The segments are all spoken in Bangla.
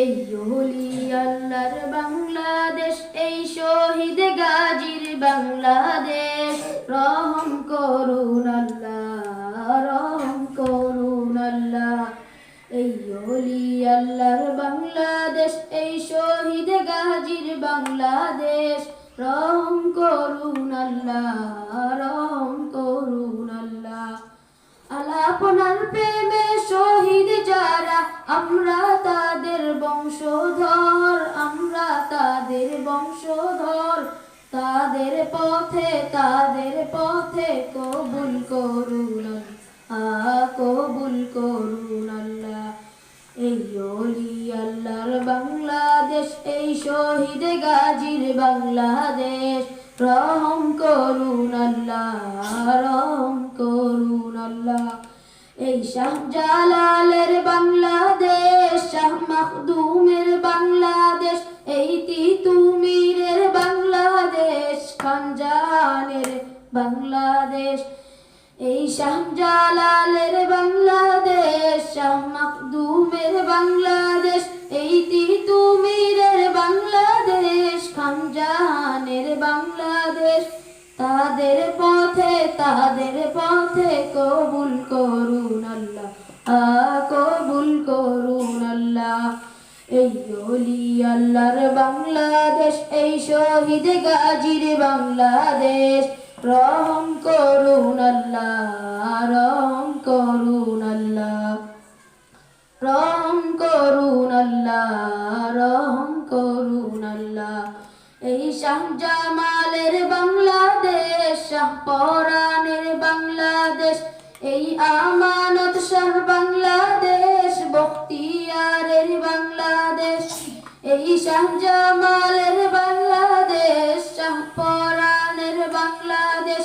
এই ওলি আল্লাহর বাংলাদেশ, এই শহীদ গাজীর বাংলাদেশ। রহম করুন আল্লাহ, রহম করুন আল্লাহ। এই ওলি আল্লাহর বাংলাদেশ, এই শহীদ গাজীর বাংলাদেশ। রহম করুন আল্লাহ, রহম করুন আল্লাহ। আপনার প্রেমে শহীদ যারা, আমরা তাদের বংশধর, আমরা তাদের বংশধর। তাদের পথে কবুল করুন আল্লাহ, কবুল করুন আল্লাহ। এই ওলি আল্লাহর বাংলাদেশ, এই শহীদ গাজীর বাংলাদেশ। রহম করুন আল্লাহ, রহম করুন আল্লাহ। এই শাহজালালের বাংলাদেশ, শাহ মাখদুমের বাংলাদেশ, এই তিতুমীরের বাংলাদেশ, খানজাহানের বাংলাদেশ। এই শাহজালালের বাংলাদেশ, শাহ মাখদুমের বাংলাদেশ, এই তিতুমীরের বাংলাদেশ, খানজাহানের বাংলাদেশ। তাদের পথে কবুল করুন আল্লাহ, কবুল করুন আল্লাহ। এই ওলি আল্লাহর বাংলাদেশ, এই শহীদ গাজীর বাংলাদেশ। রহম করুন আল্লাহ, রহম করুন আল্লাহ, রহম করুন আল্লাহ, রহম করুন আল্লাহ। এই শাহজামালের বাংলাদেশ, শাহ পরাণের বাংলাদেশ, এই আমানত শাহ বাংলাদেশ, বখতিয়ারের বাংলাদেশ। এই শাহজামালের বাংলাদেশ, শাহ পরাণের বাংলাদেশ,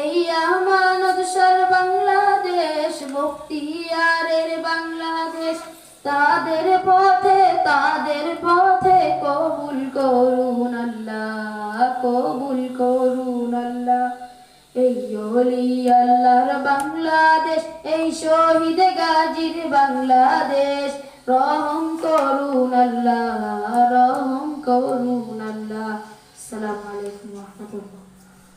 এই আমানত শাহ বাংলাদেশ, বখতিয়ারের বাংলাদেশ। তাদের পথে কবুল করুন আল্লাহ, কবুল করুন আল্লাহ। এই ওলি আল্লাহর বাংলাদেশ, এই শহীদ গাজীর বাংলাদেশ। রহম করুন আল্লাহ, রহম করুন আল্লাহ। আসসালামু আলাইকুম ওয়া রাহমাতুল্লাহ।